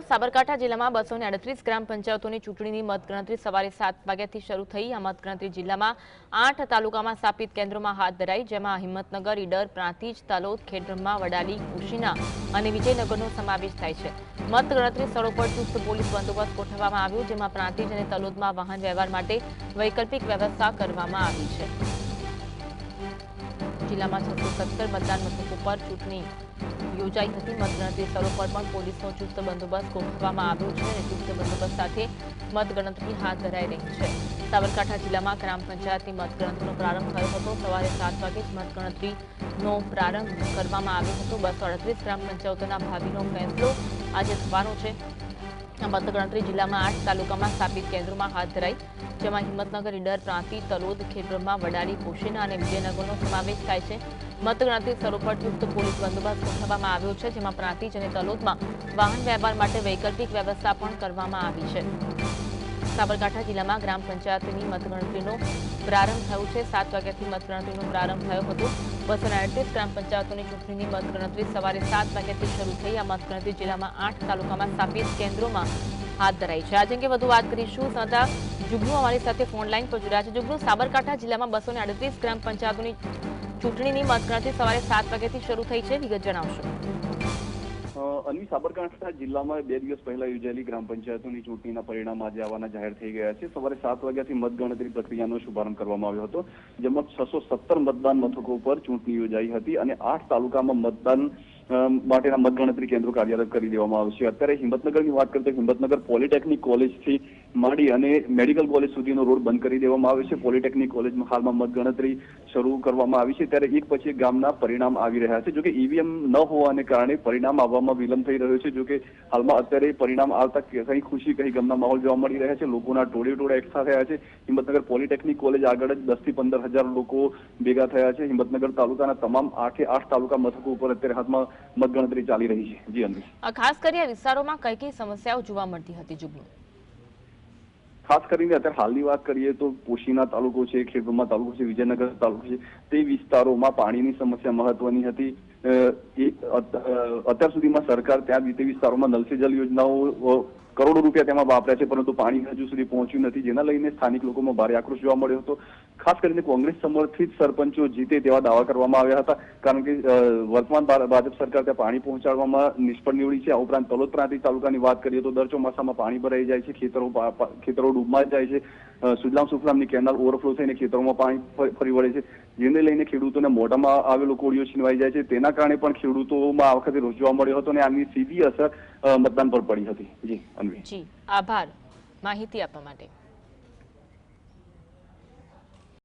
સાબરકાંઠા જિલ્લામાં 238 ગ્રામ પંચાયતોની ચૂંટણીની મતગણતરી સવારે 7 વાગ્યાથી શરૂ થઈ। આ મતગણતરી જિલ્લામાં 8 તાલુકામાં સ્થાપિત કેન્દ્રોમાં હાથ ધરાઈ, જેમાં હિંમતનગર, ઈડર, પ્રાંતિજ, તલોદ, ખેડબ્રહ્મા, વડાલી, ઉશીના અને વિજયનગરનો સમાવેશ થાય છે। મતગણતરી સ્થળો પર ચુસ્ત પોલીસ બંદોબસ્ત ગોઠવવામાં આવ્યો, જેમાં પ્રાંતિજ અને તલોદમાં વાહન વ્યવહાર માટે વૈકલ્પિક વ્યવસ્થા કરવામાં આવી છે। જિલ્લામાં 617 મતદાન મથકો પર ચૂંટણી યોજાઈ હતી। મતગણતરી સ્થળો પર પણ પોલીસનો ચુસ્ત બંદોબસ્ત ગોઠવવામાં આવ્યો છે અને ચુસ્ત બંદોબસ્ત સાથે મતગણતરી હાથ ધરાઈ રહી છે। સાબરકાંઠા જિલ્લામાં ગ્રામ પંચાયતની મતગણતરીનો પ્રારંભ થયો હતો। સવારે 7 વાગે જ મતગણતરીનો પ્રારંભ કરવામાં આવ્યો હતો। 238 ગ્રામ પંચાયતોના ભાવિનો ફેસલો આજે થવાનો છે। આ મતગણતરી જિલ્લામાં 8 તાલુકામાં સ્થાપિત કેન્દ્રોમાં હાથ ધરાઈ, જેમાં હિંમતનગર, ઈડર, પ્રાંતિજ, તલોદ, ખેડબ્રહ્મા, વડાલી, કોશીના અને વિજયનગરનો સમાવેશ થાય છે। મતગણતરી સ્થળો પર ચુસ્ત પોલીસ બંદોબસ્ત ગોઠવવામાં આવ્યો છે, જેમાં પ્રાંતિજ અને તલોદમાં વાહન વ્યવહાર માટે વૈકલ્પિક વ્યવસ્થા પણ કરવામાં આવી છે। સાબરકાંઠા જિલ્લામાં ગ્રામ પંચાયતની મતગણતરીનો પ્રારંભ થયો છે। 7 વાગ્યાથી મતગણતરીનો પ્રારંભ થયો હતો। 238 ગ્રામ પંચાયતોની ચૂંટણીની મતગણતરી સવારે 7 વાગ્યાથી શરૂ થઈ। આ મતગણતરી જિલ્લામાં 8 તાલુકામાં સ્થાપિત કેન્દ્રોમાં હાથ ધરાઈ છે। આજે અંગે વધુ વાત કરીશું, સંવાદદાતા જુગનુ અમારી સાથે ફોન લાઈન પર જોડાયા છે। જુગનુ, સાબરકાંઠા જિલ્લામાં 238 ગ્રામ પંચાયતોની ચૂંટણીની મતગણતરી સવારે 7 વાગ્યાથી શરૂ થઈ છે, વિગત જણાવશો। અન્વી, સાબરકાંઠા જિલ્લામાં 2 દિવસ પહેલા યોજાયેલી ગ્રામ પંચાયતોની ચૂંટણીના પરિણામ આજે આવવાના જાહેર થઈ ગયા છે। સવારે 7 વાગ્યાથી મતગણતરી પ્રક્રિયાનો શુભારંભ કરવામાં આવ્યો હતો, જેમાં 617 મતદાન મથકો પર ચૂંટણી યોજાઈ હતી અને 8 તાલુકામાં મતદાન માટેના મતગણતરી કેન્દ્રો કાર્યરત કરી દેવામાં આવશે। અત્યારે હિંમતનગરની વાત કરતા હિંમતનગર પોલિટેકનિક કોલેજથી માંડી અને મેડિકલ કોલેજ સુધીનો રોડ બંધ કરી દેવામાં આવ્યો છે। પોલિટેકનિક કોલેજમાં હાલમાં મતગણતરી શરૂ કરવામાં આવી છે, ત્યારે એક પછી એક ગામના પરિણામ આવી રહ્યા છે। જોકે ઈવીએમ ન હોવાને કારણે પરિણામ આવવામાં વિલંબ થઈ રહ્યો છે। જોકે હાલમાં અત્યારે પરિણામ આવતા કઈ ખુશી કઈ ગમના માહોલ જોવા મળી રહ્યા છે। લોકોના ટોળે એકઠા થયા છે। હિંમતનગર પોલિટેકનિક કોલેજ આગળ જ 10 થી 15,000 લોકો ભેગા થયા છે। હિંમતનગર તાલુકાના તમામ 8 તાલુકા મથકો ઉપર અત્યારે હાથમાં મતગણતરી ચાલી રહી છે। જી અન્વી, ખાસ કરી આ વિસ્તારોમાં કઈ કઈ સમસ્યાઓ જોવા મળતી હતી જુગનુ? ખાસ કરીને અત્યારે હાલની વાત કરીએ તો પોશીના તાલુકો છે, ખેડબ્રહ્મા તાલુકો છે, વિજયનગર તાલુકો છે, તે વિસ્તારોમાં પાણીની સમસ્યા મહત્વની હતી। અત્યાર સુધીમાં સરકાર ત્યાં તે વિસ્તારોમાં નલ સે જલ યોજનાઓ કરોડો રૂપિયા તેમાં વાપર્યા છે, પરંતુ પાણી હજુ સુધી પહોંચ્યું નથી, જેના લઈને સ્થાનિક લોકોમાં ભારે આક્રોશ જોવા મળ્યો હતો। ખાસ કરીને કોંગ્રેસ સમર્થિત સરપંચો જીતે તેવા દાવા કરવામાં આવ્યા હતા, કારણ કે વર્તમાન ભાજપ સરકાર ત્યાં પાણી પહોંચાડવામાં નિષ્ફળ નીવડી છે। આ ઉપરાંત તલોદ પ્રાંતિજ તાલુકાની વાત કરીએ તો દર ચોમાસામાં પાણી ભરાઈ જાય છે, ખેતરો ડૂબમાં જાય છે, સુજલામ સુફલામની કેનાલ ઓવરફ્લો થઈને ખેતરોમાં પાણી ફરી વળે છે, જેને લઈને ખેડૂતોને મોઢામાં આવેલો કોળિયો છીનવાઈ જાય છે। તેના કારણે પણ ખેડૂતોમાં આ વખતે રોષ જોવા મળ્યો હતો અને આની સીધી અસર મતદાન પર પડી હતી। જી અન્વી, જી આભાર માહિતી આપવા માટે।